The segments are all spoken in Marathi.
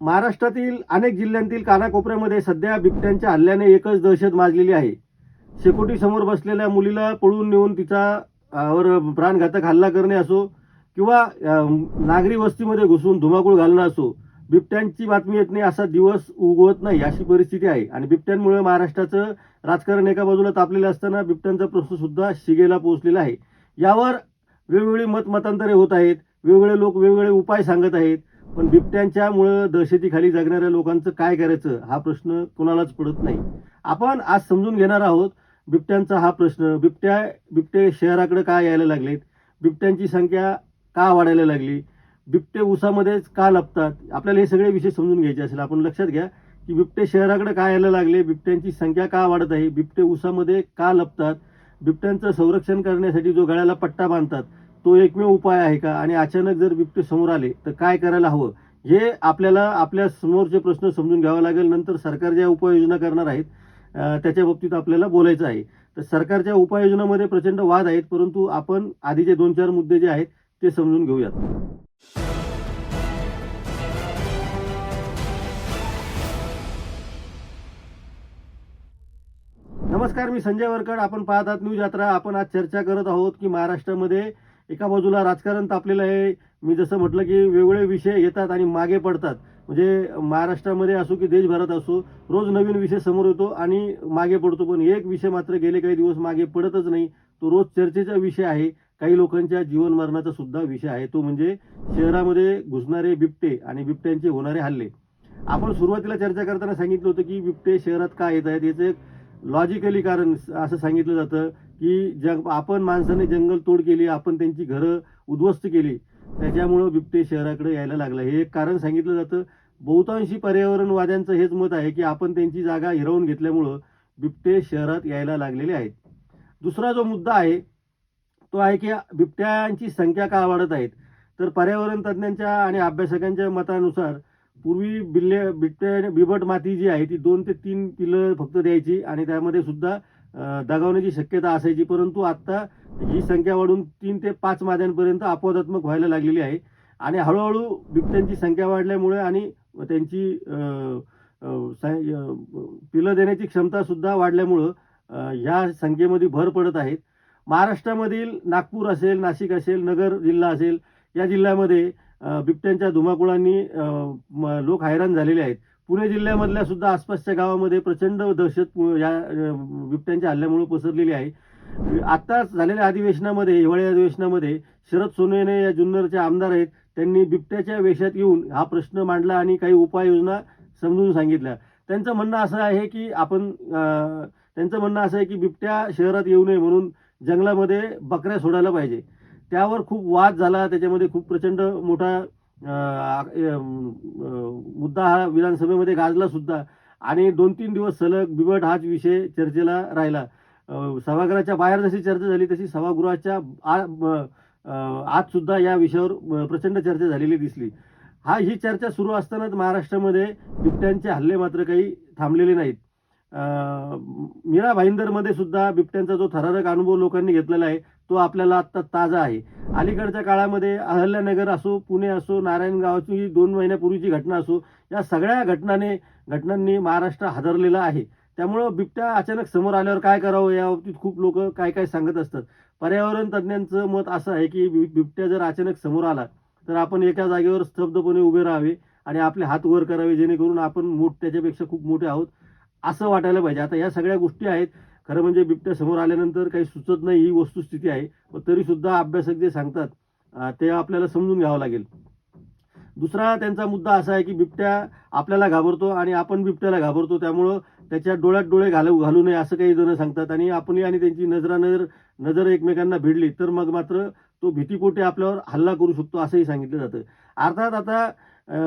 महाराष्ट्रातील अनेक जिल्ह्यांतील कानाकोपऱ्यामध्ये सध्या बिबट्यांच्या हल्ल्याने एकच दहशत माजलेली आहे. शेकोटी समोर बसलेल्या मुलीला पळवून नेऊन तिचा वर प्राणघातक हल्ला करणे असो किंवा नागरी वस्तीमध्ये घुसून धुमाकूळ घालणं असो, बिबट्यांची बातमी येत नाही असा दिवस उगवत नाही अशी परिस्थिती आहे. आणि बिबट्यांमुळे महाराष्ट्राचं राजकारण एका बाजूला तापलेलं असताना बिबट्यांचा प्रश्न सुद्धा शिगेला पोहोचलेला आहे. यावर वेगवेगळी मतमतांतरे होत आहेत, वेगवेगळे लोक वेगवेगळे उपाय सांगत आहेत. पण बिबट्यांच्यामुळं दहशतीखाली जगणाऱ्या लोकांचं काय करायचं हा प्रश्न कोणालाच पडत नाही. आपण आज समजून घेणार आहोत बिबट्यांचा हा प्रश्न. बिबटे शहराकडे का यायला लागलेत, बिबट्यांची संख्या का वाढायला लागली, बिबटे ऊसामध्येच का लपतात. आपल्याला हे सगळे विषय समजून घ्यायचे असेल. आपण लक्षात घ्या की बिबटे शहराकडे का यायला लागले, बिबट्यांची संख्या का वाढत आहे, बिबटे ऊसामध्ये का लपतात, बिबट्यांचं संरक्षण करण्यासाठी जो गळ्याला पट्टा बांधतात तो एकमेव उपाय आहे का, आणि अचानक जर बिबटे समोर आले तर काय करायला हवं, हे आपल्याला आपल्या समोरचे प्रश्न समजून घ्यावा लागेल. नंतर सरकार ज्या उपाययोजना करणार आहेत त्याच्या बाबतीत आपल्याला बोलायचं आहे. तर सरकारच्या उपाययोजनामध्ये प्रचंड वाद आहेत, परंतु आपण आधीचे 2-4 मुद्दे जे आहेत ते समजून घेऊयात. नमस्कार, मी संजय वरकड. आपण पाहत आहात न्यूज यात्रा. आपण आज चर्चा करत आहोत की महाराष्ट्रामध्ये एका बाजूला राजकारण तापलेलं आहे. मी जसं म्हटलं की वेगवेगळे विषय येतात आणि मागे पडतात. म्हणजे महाराष्ट्रामध्ये असो की देशभरात असो, रोज नवीन विषय समोर येतो आणि मागे पडतो. पण एक विषय मात्र गेले काही दिवस मागे पडतच नाही. तो रोज चर्चेचा विषय आहे, काही लोकांच्या जीवन मरणाचा सुद्धा विषय आहे. तो म्हणजे शहरामध्ये घुसणारे बिबटे आणि बिबट्यांचे होणारे हल्ले. आपण सुरुवातीला चर्चा करताना सांगितलं होतं की बिबटे शहरात का येत आहेत, याचं एक लॉजिकली कारण असं सांगितलं जातं की आपण माणसाने जंगल तोड केली, आपण त्यांची घरं उद्ध्वस्त केली, त्याच्यामुळं बिबटे शहराकडे यायला लागला. हे एक कारण सांगितलं जातं. बहुतांशी पर्यावरणवाद्यांचं हेच मत आहे की आपण त्यांची जागा हिरावून घेतल्यामुळं बिबटे शहरात यायला लागलेले आहेत. दुसरा जो मुद्दा आहे तो आहे की बिबट्यांची संख्या का वाढत आहेत. तर पर्यावरण तज्ज्ञांच्या आणि अभ्यासकांच्या मतानुसार पूर्वी बिबट माती जी आहे ती 2 ते 3 पिलं फक्त द्यायची आणि त्यामध्ये सुद्धा दगावण्याची शक्यता असायची. परंतु आता ही संख्या वाढून 3 ते 5 माद्यांपर्यंत अपवादात्मक व्हायला लागलेली आहे. आणि हळूहळू बिबट्यांची संख्या वाढल्यामुळे आणि त्यांची पिलं देण्याची क्षमता सुद्धा वाढल्यामुळं ह्या संख्येमध्ये भर पडत आहेत. महाराष्ट्रामधील नागपूर असेल, नाशिक असेल, नगर जिल्हा असेल, या जिल्ह्यामध्ये बिबट्यांच्या धुमाकूळांनी लोक हैराण झालेले आहेत. पुणे जिल्ह्यामधल्या सुद्धा आसपासच्या गावामध्ये प्रचंड दहशत या बिबट्यांच्या हल्ल्यामुळे पसरलेली आहे. आत्ताच झालेल्या अधिवेशनामध्ये, हिवाळी अधिवेशनामध्ये शरद सोनवणे या जुन्नरचे आमदार आहेत, त्यांनी बिबट्याच्या वेशात येऊन हा प्रश्न मांडला आणि काही उपाययोजना समजून सांगितल्या. त्यांचं म्हणणं असं आहे की बिबट्या शहरात येऊ नये म्हणून जंगलामध्ये बकऱ्या सोडायला पाहिजे. त्यावर खूप वाद झाला. त्याच्यामध्ये खूप प्रचंड मोठा मुद्दा हा विधानसभेमध्ये गाजला सुद्धा. आणि 2-3 दिवस सलग बिबट हाच विषय चर्चेला राहिला. सभागृहाच्या बाहेर जशी चर्चा झाली तशी सभागृहाच्या आत सुद्धा या विषयावर प्रचंड चर्चा झालेली दिसली. ही चर्चा सुरू असतानाच महाराष्ट्रामध्ये बिबट्यांचे हल्ले मात्र काही थांबलेले नाहीत. मीरा भाईंदरमध्ये सुद्धा बिबट्यांचा जो थरारक अनुभव लोकांनी घेतलेला आहे तो आपल्याला आत्ता ताजा आहे. अलीकडच्या काळामध्ये अहल्यानगर असो, पुणे असो, नारायणगावची 2 महिन्यापूर्वीची घटना असो, या सगळ्या घटनांनी महाराष्ट्र हादरलेला आहे. त्यामुळं बिबट्या अचानक समोर आल्यावर काय करावं याबाबतीत खूप लोक काय काय सांगत असतात. पर्यावरण तज्ज्ञांचं मत असं आहे की बिबट्या जर अचानक समोर आला तर आपण एका जागेवर स्तब्धपणे उभे राहावे आणि आपले हात वर करावे, जेणेकरून आपण त्याच्यापेक्षा खूप मोठे आहोत असं वाटायला पाहिजे. आता या सगळ्या गोष्टी आहेत. खरं म्हणजे बिबट्या समोर आल्यानंतर काही सुचत नाही, ही वस्तुस्थिती आहे. पण तरी सुद्धा अभ्यासक जे सांगतात ते आपल्याला समजून घ्यावं लागेल. दुसरा त्यांचा मुद्दा असा आहे की बिबट्या आपल्याला घाबरतो आणि आपण बिबट्याला घाबरतो, त्यामुळं त्याच्या डोळ्यात डोळे घालू नये असं काही जण सांगतात. आणि आपण आणि त्यांची नजर एकमेकांना भिडली तर मग मात्र तो भीतीपोटी आपल्यावर हल्ला करू शकतो असंही सांगितलं जातं. अर्थात आता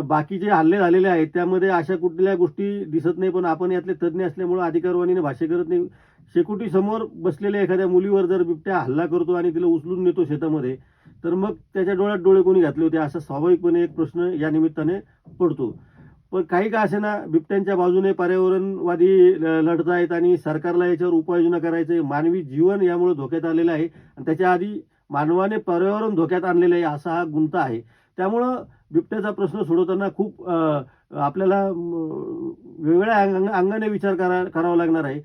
बाकीचे हल्ले झालेले आहेत त्यामध्ये अशा कुठल्या गोष्टी दिसत नाही, पण आपण यातले तज्ज्ञ असल्यामुळं अधिकारवाणीने भाष्य करत नाही. शेकोटी समोर बसलेल्या एखाद्या मुलीवर जर बिबट्या हल्ला करतो आणि तिला उचलून नेतो शेतामध्ये, तर मग त्याच्या डोळ्यात डोळे कोणी घातले होते असा स्वाभाविकपणे एक प्रश्न या निमित्ताने पडतो. पण काही का असेना बिबट्यांच्या बाजूने पर्यावरणवादी लढत आहेत आणि सरकारला याच्यावर उपाययोजना करायचं आहे. मानवी जीवन यामुळे धोक्यात आलेलं आहे आणि त्याच्या आधी मानवाने पर्यावरण धोक्यात आणलेलं आहे असा हा गुंता आहे. त्यामुळं बिबट्याचा प्रश्न सोडवताना खूप आपल्याला वेगवेगळ्या अंगाने विचार करावा लागणार आहे.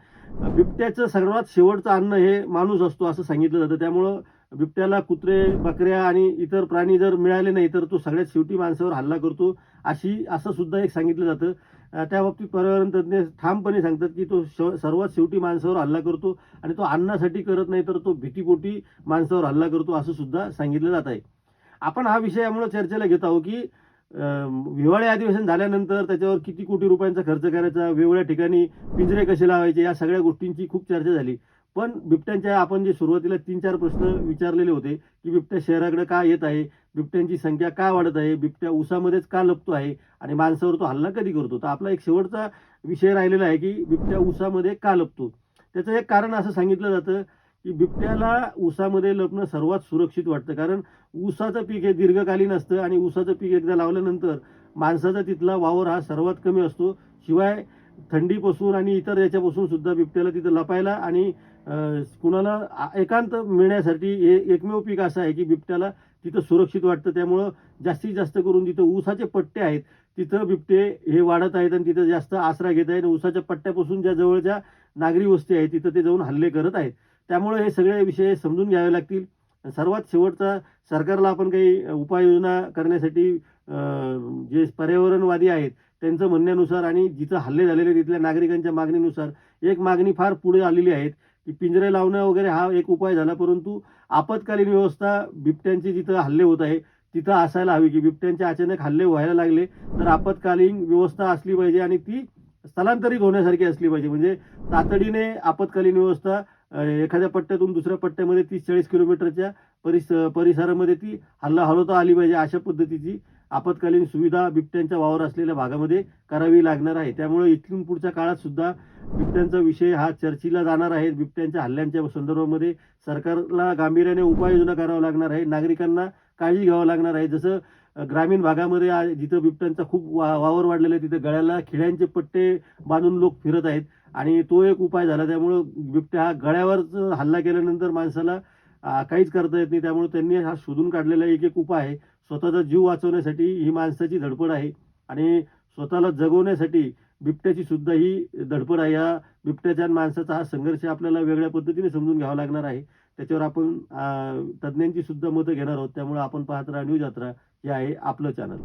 बिबट्याचं सर्वात शेवटचं अन्न हे माणूस असतो असं सांगितलं जातं. त्यामुळं बिबट्याला कुत्रे, बकऱ्या आणि इतर प्राणी जर मिळाले नाही, तर तो सगळ्यात शेवटी माणसावर हल्ला करतो, असं सुद्धा एक सांगितलं जातं. त्या बाबतीत पर्यावरण तज्ञ ठामपणे सांगतात, की तो सर्वात शेवटी माणसावर हल्ला करतो आणि तो अन्नासाठी करत नाही, तर तो भीतीपोटी माणसावर हल्ला करतो, असं सुद्धा सांगितलं जात आहे. आपण हा विषय यामुळे चर्चेला घेत आहोत, की हिवाळी अधिवेशन झाल्यानंतर त्याच्यावर किती कोटी रुपयांचा खर्च करायचा, वेगवेगळ्या ठिकाणी पिंजरे कसे लावायचे, या सगळ्या गोष्टींची खूप चर्चा झाली. पण बिबट्यांच्या आपण जे सुरुवातीला 3-4 प्रश्न विचारलेले होते, की बिबट्या शहराकडे का येत आहे? बिबट्यांची संख्या का वाढत आहे? बिबट्या ऊसामध्येच का लपतो आहे? आणि माणसावर तो हल्ला कधी करतो? तर आपला एक शेवटचा विषय राहिलेला आहे, की बिबट्या ऊसामध्ये का लपतो? त्याचं एक कारण असं सांगितलं जातं, की बिबट्याला ऊसामध्ये लपणं सर्वात सुरक्षित वाटतं. कारण ऊसाचं पीक हे दीर्घकालीन असतं आणि ऊसाचं पीक एकदा लावल्यानंतर माणसाचा तिथला वावर हा सर्वात कमी असतो. शिवाय थंडीपासून आणि इतर याच्यापासून सुद्धा बिबट्याला तिथं लपायला आणि कुणाला एकांत मिळण्यासाठी हे एकमेव पीक असं आहे, की बिबट्याला तिथं सुरक्षित वाटतं. त्यामुळं जास्तीत जास्त करून जिथं ऊसाचे पट्टे आहेत, तिथं बिबटे हे वाढत आहेत आणि तिथं जास्त आसरा घेत आहेत. ऊसाच्या पट्ट्यापासून ज्या जवळच्या नागरी वस्ती आहेत, तिथं ते जाऊन हल्ले करत आहेत. त्यामुळे हे सगळे विषय समजून घ्यावे लागतील. सर्वात शेवटचा, सरकारला आपण काही उपाययोजना करण्यासाठी जे पर्यावरणवादी आहेत त्यांचं म्हणण्यानुसार आणि जिथं हल्ले झालेले तिथल्या नागरिकांच्या मागणीनुसार एक मागणी फार पुढे आलेली आहे, की पिंजरे लावणं वगैरे हा एक उपाय झाला, परंतु आपत्कालीन व्यवस्था बिबट्यांची जिथं हल्ले होत आहे तिथं असायला हवी, की बिबट्यांचे अचानक हल्ले व्हायला लागले तर आपत्कालीन व्यवस्था असली पाहिजे आणि ती स्थलांतरित होण्यासारखी असली पाहिजे. म्हणजे तातडीने आपत्कालीन व्यवस्था एखाद्या पट्ट्यातून दुसऱ्या पट्ट्यामध्ये 30-40 किलोमीटरच्या परिसरामध्ये ती हलवता आली पाहिजे. अशा पद्धतीची आपत्कालीन सुविधा बिबट्यांच्या वावर असलेल्या भागामध्ये करावी लागणार आहे. त्यामुळे इथून पुढच्या काळात सुद्धा बिबट्यांचा विषय हा चर्चेला जाणार आहे. बिबट्यांच्या हल्ल्यांच्या संदर्भामध्ये सरकारला गांभीर्याने उपाययोजना करावं लागणार आहे. नागरिकांना काळजी घ्यावं लागणार आहे. जसं ग्रामीण भागामध्ये जिथं बिबट्यांचा खूप वावर वाढलेला आहे, तिथे गळ्याला खिळ्यांचे पट्टे बांधून लोक फिरत आहेत आणि तो एक उपाय झाला. त्यामुळं बिबट्या हा गळ्यावरच हल्ला केल्यानंतर माणसाला काहीच करता येत नाही. त्यामुळे त्यांनी हा शोधून काढलेला एक उपाय आहे. स्वतःचा जीव वाचवण्यासाठी ही माणसाची धडपड आहे आणि स्वतःला जगवण्यासाठी बिबट्याची सुद्धा ही धडपड आहे. या बिबट्याच्या आणि माणसाचा हा संघर्ष आपल्याला वेगळ्या पद्धतीने समजून घ्यावा लागणार आहे. त्याच्यावर आपण तज्ज्ञांची सुद्धा मतं घेणार आहोत. त्यामुळे आपण पाहत राहा न्यूज यात्रा, हे आहे आपलं चॅनल.